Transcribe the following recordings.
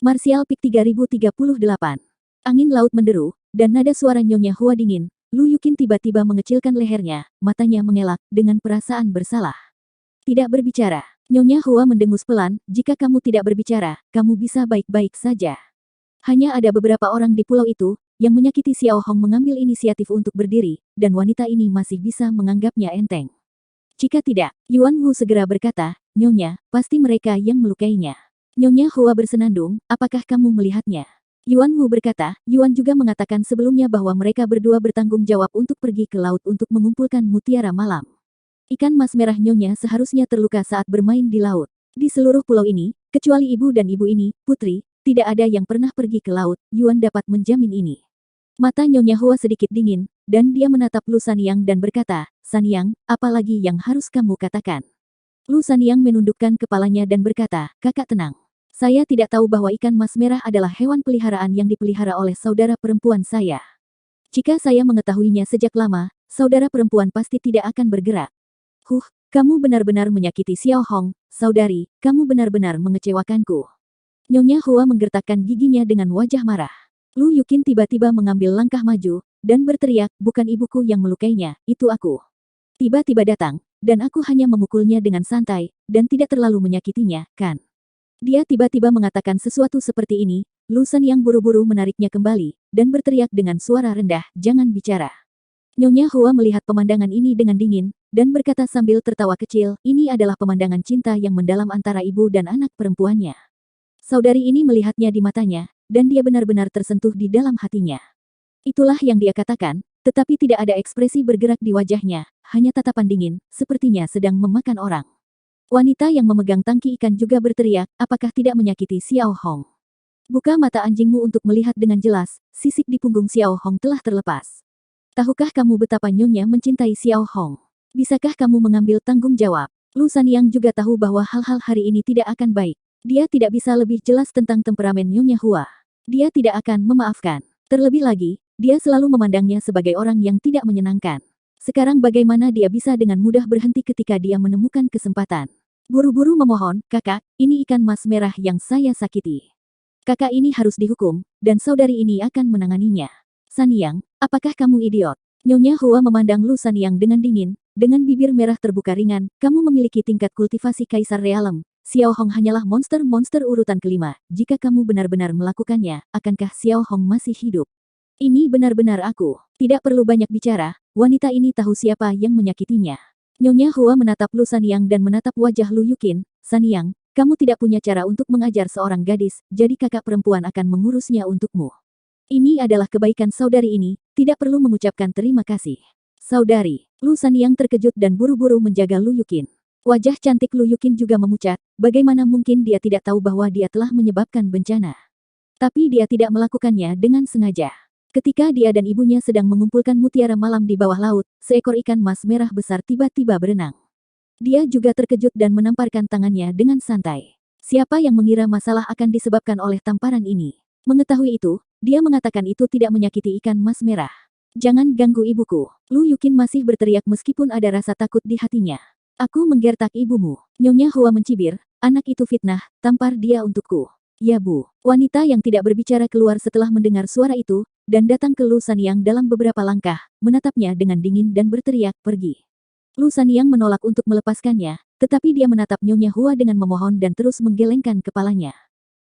Martial Peak 3038. Angin laut menderu, dan nada suara Nyonya Hua dingin. Lu Yukin tiba-tiba mengecilkan lehernya, matanya mengelak, dengan perasaan bersalah. Tidak berbicara. Nyonya Hua mendengus pelan, jika kamu tidak berbicara, kamu bisa baik-baik saja. Hanya ada beberapa orang di pulau itu, yang menyakiti Xiao Hong mengambil inisiatif untuk berdiri, dan wanita ini masih bisa menganggapnya enteng. Jika tidak, Yuan Wu segera berkata, Nyonya, pasti mereka yang melukainya. Nyonya Hua bersenandung, apakah kamu melihatnya? Yuan Wu berkata, Yuan juga mengatakan sebelumnya bahwa mereka berdua bertanggung jawab untuk pergi ke laut untuk mengumpulkan mutiara malam. Ikan mas merah Nyonya seharusnya terluka saat bermain di laut. Di seluruh pulau ini, kecuali ibu dan ibu ini, putri, tidak ada yang pernah pergi ke laut, Yuan dapat menjamin ini. Mata Nyonya Hua sedikit dingin, dan dia menatap Lu Sanyang dan berkata, Sanyang, apalagi yang harus kamu katakan? Lu Sanyang menundukkan kepalanya dan berkata, kakak tenang. Saya tidak tahu bahwa ikan mas merah adalah hewan peliharaan yang dipelihara oleh saudara perempuan saya. Jika saya mengetahuinya sejak lama, saudara perempuan pasti tidak akan bergerak. Kamu benar-benar menyakiti Xiao Hong, saudari, kamu benar-benar mengecewakanku. Nyonya Hua menggertakkan giginya dengan wajah marah. Lu Yukin tiba-tiba mengambil langkah maju, dan berteriak, bukan ibuku yang melukainya, itu aku. Tiba-tiba datang, dan aku hanya memukulnya dengan santai, dan tidak terlalu menyakitinya, kan? Dia tiba-tiba mengatakan sesuatu seperti ini, Lu Shen yang buru-buru menariknya kembali, dan berteriak dengan suara rendah, jangan bicara. Nyonya Hua melihat pemandangan ini dengan dingin, dan berkata sambil tertawa kecil, ini adalah pemandangan cinta yang mendalam antara ibu dan anak perempuannya. Saudari ini melihatnya di matanya, dan dia benar-benar tersentuh di dalam hatinya. Itulah yang dia katakan, tetapi tidak ada ekspresi bergerak di wajahnya, hanya tatapan dingin, sepertinya sedang memakan orang. Wanita yang memegang tangki ikan juga berteriak, apakah tidak menyakiti Xiao Hong? Buka mata anjingmu untuk melihat dengan jelas, sisik di punggung Xiao Hong telah terlepas. Tahukah kamu betapa Nyonya mencintai Xiao Hong? Bisakah kamu mengambil tanggung jawab? Lu Sanyang juga tahu bahwa hal-hal hari ini tidak akan baik. Dia tidak bisa lebih jelas tentang temperamen Nyonya Hua. Dia tidak akan memaafkan. Terlebih lagi, dia selalu memandangnya sebagai orang yang tidak menyenangkan. Sekarang bagaimana dia bisa dengan mudah berhenti ketika dia menemukan kesempatan? Buru-buru memohon, kakak, ini ikan mas merah yang saya sakiti. Kakak ini harus dihukum, dan saudari ini akan menanganinya. Sanyang, apakah kamu idiot? Nyonya Hua memandang Lu Sanyang dengan dingin, dengan bibir merah terbuka ringan, kamu memiliki tingkat kultivasi Kaisar Realem. Xiao Hong hanyalah monster-monster urutan kelima, jika kamu benar-benar melakukannya, akankah Xiao Hong masih hidup? Ini benar-benar aku. Tidak perlu banyak bicara, wanita ini tahu siapa yang menyakitinya. Nyonya Hua menatap Lu Sanyang dan menatap wajah Lu Yukin. Sanyang, kamu tidak punya cara untuk mengajar seorang gadis, jadi kakak perempuan akan mengurusnya untukmu. Ini adalah kebaikan saudari ini, tidak perlu mengucapkan terima kasih. Saudari, Lu Sanyang terkejut dan buru-buru menjaga Lu Yukin. Wajah cantik Lu Yukin juga memucat, bagaimana mungkin dia tidak tahu bahwa dia telah menyebabkan bencana. Tapi dia tidak melakukannya dengan sengaja. Ketika dia dan ibunya sedang mengumpulkan mutiara malam di bawah laut, seekor ikan mas merah besar tiba-tiba berenang. Dia juga terkejut dan menamparkan tangannya dengan santai. Siapa yang mengira masalah akan disebabkan oleh tamparan ini? Mengetahui itu, dia mengatakan itu tidak menyakiti ikan mas merah. Jangan ganggu ibuku. Lu Yukin masih berteriak meskipun ada rasa takut di hatinya. Aku menggertak ibumu. Nyonya Hua mencibir, anak itu fitnah, tampar dia untukku. Ya bu, wanita yang tidak berbicara keluar setelah mendengar suara itu, dan datang ke Lu Sanyang dalam beberapa langkah, menatapnya dengan dingin dan berteriak, pergi. Lu Sanyang menolak untuk melepaskannya, tetapi dia menatap Nyonya Hua dengan memohon dan terus menggelengkan kepalanya.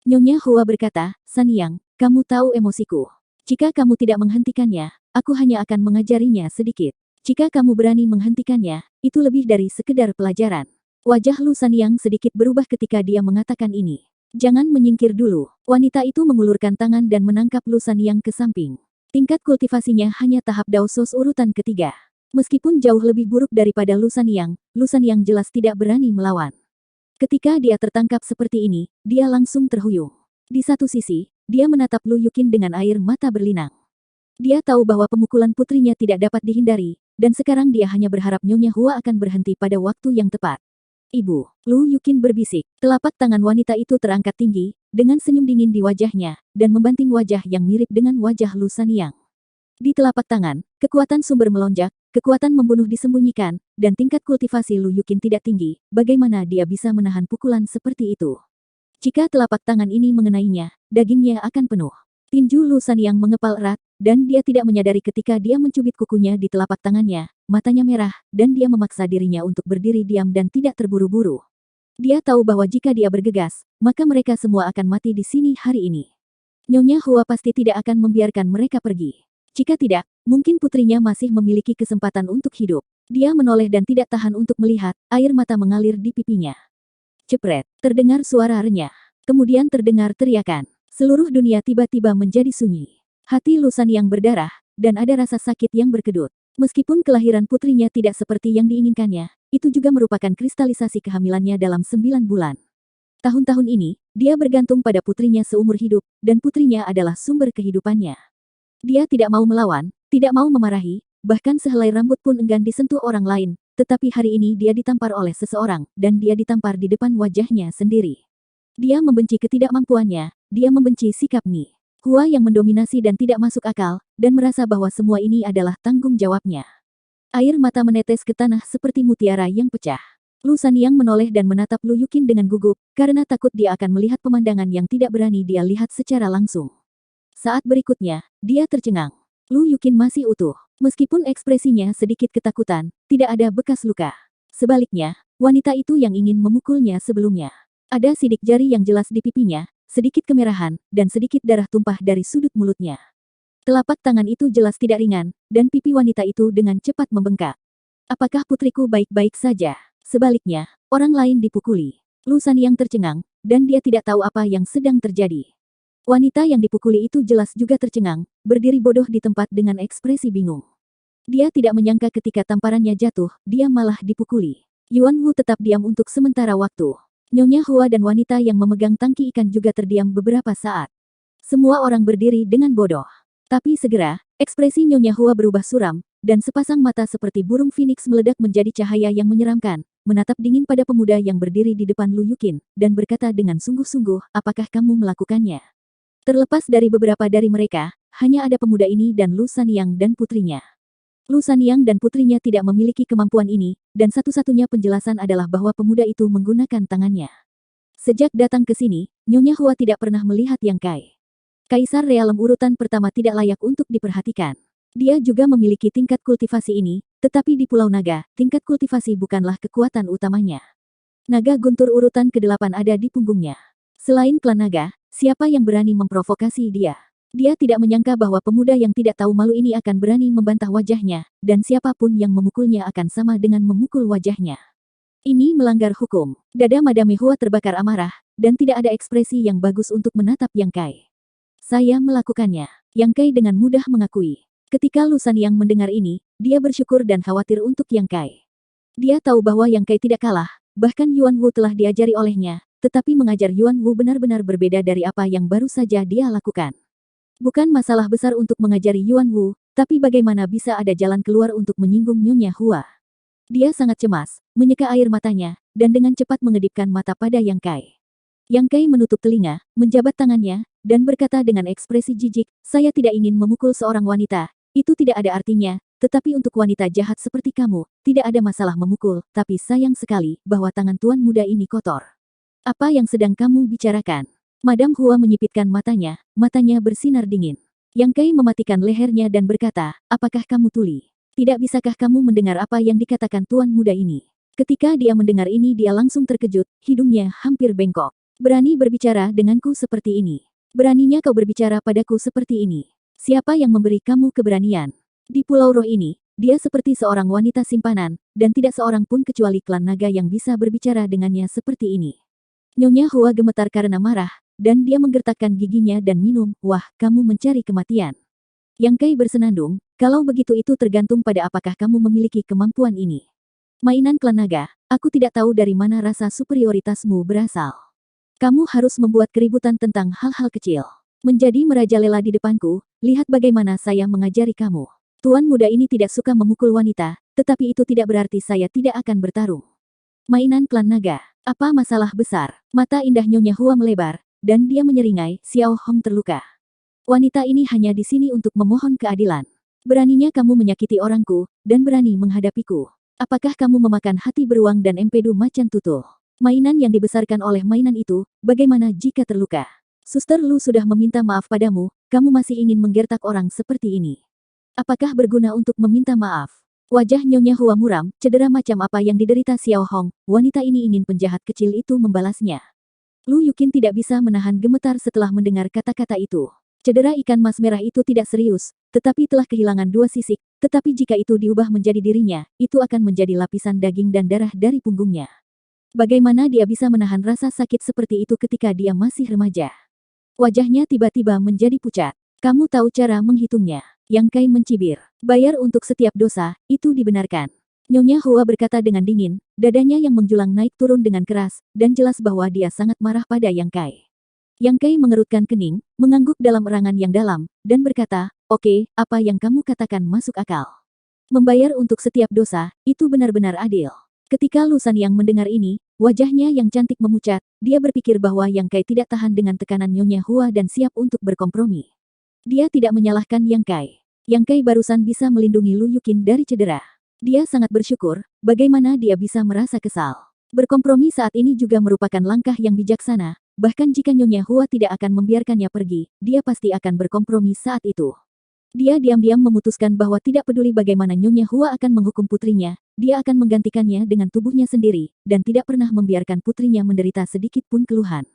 Nyonya Hua berkata, Sanyang, kamu tahu emosiku. Jika kamu tidak menghentikannya, aku hanya akan mengajarinya sedikit. Jika kamu berani menghentikannya, itu lebih dari sekedar pelajaran. Wajah Lu Sanyang sedikit berubah ketika dia mengatakan ini. Jangan menyingkir dulu. Wanita itu mengulurkan tangan dan menangkap Lu Sanyang ke samping. Tingkat kultivasinya hanya tahap Daosos urutan ketiga. Meskipun jauh lebih buruk daripada Lu Sanyang jelas tidak berani melawan. Ketika dia tertangkap seperti ini, dia langsung terhuyung. Di satu sisi, dia menatap Lu Yukin dengan air mata berlinang. Dia tahu bahwa pemukulan putrinya tidak dapat dihindari, dan sekarang dia hanya berharap Nyonya Hua akan berhenti pada waktu yang tepat. Ibu, Lu Yukin berbisik. Telapak tangan wanita itu terangkat tinggi, dengan senyum dingin di wajahnya, dan membanting wajah yang mirip dengan wajah Lu Sanyang. Di telapak tangan, kekuatan sumber melonjak, kekuatan membunuh disembunyikan, dan tingkat kultivasi Lu Yukin tidak tinggi, bagaimana dia bisa menahan pukulan seperti itu? Jika telapak tangan ini mengenainya, dagingnya akan penuh. Tinju Lu Sanyang mengepal erat, dan dia tidak menyadari ketika dia mencubit kukunya di telapak tangannya, matanya merah, dan dia memaksa dirinya untuk berdiri diam dan tidak terburu-buru. Dia tahu bahwa jika dia bergegas, maka mereka semua akan mati di sini hari ini. Nyonya Hua pasti tidak akan membiarkan mereka pergi. Jika tidak, mungkin putrinya masih memiliki kesempatan untuk hidup. Dia menoleh dan tidak tahan untuk melihat, air mata mengalir di pipinya. Jepret, terdengar suara renyah. Kemudian terdengar teriakan. Seluruh dunia tiba-tiba menjadi sunyi. Hati Lu Sanyang berdarah, dan ada rasa sakit yang berkedut. Meskipun kelahiran putrinya tidak seperti yang diinginkannya, itu juga merupakan kristalisasi kehamilannya dalam 9 bulan. Tahun-tahun ini, dia bergantung pada putrinya seumur hidup, dan putrinya adalah sumber kehidupannya. Dia tidak mau melawan, tidak mau memarahi, bahkan sehelai rambut pun enggan disentuh orang lain, tetapi hari ini dia ditampar oleh seseorang, dan dia ditampar di depan wajahnya sendiri. Dia membenci ketidakmampuannya, dia membenci sikap Ni Hua yang mendominasi dan tidak masuk akal, dan merasa bahwa semua ini adalah tanggung jawabnya. Air mata menetes ke tanah seperti mutiara yang pecah. Lu Sanyang menoleh dan menatap Lu Yukin dengan gugup, karena takut dia akan melihat pemandangan yang tidak berani dia lihat secara langsung. Saat berikutnya, dia tercengang. Lu Yukin masih utuh. Meskipun ekspresinya sedikit ketakutan, tidak ada bekas luka. Sebaliknya, wanita itu yang ingin memukulnya sebelumnya. Ada sidik jari yang jelas di pipinya, sedikit kemerahan, dan sedikit darah tumpah dari sudut mulutnya. Telapak tangan itu jelas tidak ringan, dan pipi wanita itu dengan cepat membengkak. Apakah putriku baik-baik saja? Sebaliknya, orang lain dipukuli. Lu Sanyang tercengang, dan dia tidak tahu apa yang sedang terjadi. Wanita yang dipukuli itu jelas juga tercengang, berdiri bodoh di tempat dengan ekspresi bingung. Dia tidak menyangka ketika tamparannya jatuh, dia malah dipukuli. Yuan Wu tetap diam untuk sementara waktu. Nyonya Hua dan wanita yang memegang tangki ikan juga terdiam beberapa saat. Semua orang berdiri dengan bodoh. Tapi segera, ekspresi Nyonya Hua berubah suram, dan sepasang mata seperti burung phoenix meledak menjadi cahaya yang menyeramkan, menatap dingin pada pemuda yang berdiri di depan Lu Yukin, dan berkata dengan sungguh-sungguh, apakah kamu melakukannya? Terlepas dari beberapa dari mereka, hanya ada pemuda ini dan Lu Sanyang dan putrinya. Lu Sanyang dan putrinya tidak memiliki kemampuan ini, dan satu-satunya penjelasan adalah bahwa pemuda itu menggunakan tangannya. Sejak datang ke sini, Nyonya Hua tidak pernah melihat Yang Kai. Kaisar Realem urutan pertama tidak layak untuk diperhatikan. Dia juga memiliki tingkat kultivasi ini, tetapi di Pulau Naga, tingkat kultivasi bukanlah kekuatan utamanya. Naga guntur urutan ke-8 ada di punggungnya. Selain klan naga, siapa yang berani memprovokasi dia? Dia tidak menyangka bahwa pemuda yang tidak tahu malu ini akan berani membantah wajahnya, dan siapapun yang memukulnya akan sama dengan memukul wajahnya. Ini melanggar hukum. Dada Madame Hua terbakar amarah, dan tidak ada ekspresi yang bagus untuk menatap Yang Kai. Saya melakukannya. Yang Kai dengan mudah mengakui. Ketika Lu Sanyang mendengar ini, dia bersyukur dan khawatir untuk Yang Kai. Dia tahu bahwa Yang Kai tidak kalah, bahkan Yuan Wu telah diajari olehnya, tetapi mengajar Yuan Wu benar-benar berbeda dari apa yang baru saja dia lakukan. Bukan masalah besar untuk mengajari Yuan Wu, tapi bagaimana bisa ada jalan keluar untuk menyinggung Nyonya Hua. Dia sangat cemas, menyeka air matanya, dan dengan cepat mengedipkan mata pada Yang Kai. Yang Kai menutup telinga, menjabat tangannya, dan berkata dengan ekspresi jijik, saya tidak ingin memukul seorang wanita, itu tidak ada artinya, tetapi untuk wanita jahat seperti kamu, tidak ada masalah memukul, tapi sayang sekali, bahwa tangan tuan muda ini kotor. Apa yang sedang kamu bicarakan? Madame Hua menyipitkan matanya bersinar dingin. Yang Kai mematikan lehernya dan berkata, apakah kamu tuli? Tidak bisakah kamu mendengar apa yang dikatakan tuan muda ini? Ketika dia mendengar ini dia langsung terkejut, hidungnya hampir bengkok. Berani berbicara denganku seperti ini. Beraninya kau berbicara padaku seperti ini. Siapa yang memberi kamu keberanian? Di Pulau Roh ini, dia seperti seorang wanita simpanan, dan tidak seorang pun kecuali klan naga yang bisa berbicara dengannya seperti ini. Nyonya Hua gemetar karena marah, dan dia menggertakkan giginya dan minum, wah, kamu mencari kematian. Yang Kai bersenandung, kalau begitu itu tergantung pada apakah kamu memiliki kemampuan ini. Mainan klan naga, aku tidak tahu dari mana rasa superioritasmu berasal. Kamu harus membuat keributan tentang hal-hal kecil. Menjadi merajalela di depanku, lihat bagaimana saya mengajari kamu. Tuan muda ini tidak suka memukul wanita, tetapi itu tidak berarti saya tidak akan bertarung. Mainan klan naga, apa masalah besar? Mata indah Nyonya Hua melebar, dan dia menyeringai, Xiao Hong terluka. Wanita ini hanya di sini untuk memohon keadilan. Beraninya kamu menyakiti orangku, dan berani menghadapiku. Apakah kamu memakan hati beruang dan empedu macan tutul? Mainan yang dibesarkan oleh mainan itu, bagaimana jika terluka? Suster Lu sudah meminta maaf padamu, kamu masih ingin menggertak orang seperti ini. Apakah berguna untuk meminta maaf? Wajah Nyonya Hua muram, cedera macam apa yang diderita Xiao Hong, wanita ini ingin penjahat kecil itu membalasnya. Lu Yukin tidak bisa menahan gemetar setelah mendengar kata-kata itu. Cedera ikan mas merah itu tidak serius, tetapi telah kehilangan 2 sisik, tetapi jika itu diubah menjadi dirinya, itu akan menjadi lapisan daging dan darah dari punggungnya. Bagaimana dia bisa menahan rasa sakit seperti itu ketika dia masih remaja? Wajahnya tiba-tiba menjadi pucat. Kamu tahu cara menghitungnya. Yang Kai mencibir. Bayar untuk setiap dosa, itu dibenarkan. Nyonya Hua berkata dengan dingin, dadanya yang menjulang naik turun dengan keras, dan jelas bahwa dia sangat marah pada Yang Kai. Yang Kai mengerutkan kening, mengangguk dalam erangan yang dalam, dan berkata, oke, apa yang kamu katakan masuk akal. Membayar untuk setiap dosa, itu benar-benar adil. Ketika Lu Sanyang mendengar ini, wajahnya yang cantik memucat, dia berpikir bahwa Yang Kai tidak tahan dengan tekanan Nyonya Hua dan siap untuk berkompromi. Dia tidak menyalahkan Yang Kai. Yang Kai barusan bisa melindungi Lu Yukin dari cedera. Dia sangat bersyukur, bagaimana dia bisa merasa kesal. Berkompromi saat ini juga merupakan langkah yang bijaksana, bahkan jika Nyonya Hua tidak akan membiarkannya pergi, dia pasti akan berkompromi saat itu. Dia diam-diam memutuskan bahwa tidak peduli bagaimana Nyonya Hua akan menghukum putrinya, dia akan menggantikannya dengan tubuhnya sendiri, dan tidak pernah membiarkan putrinya menderita sedikit pun keluhan.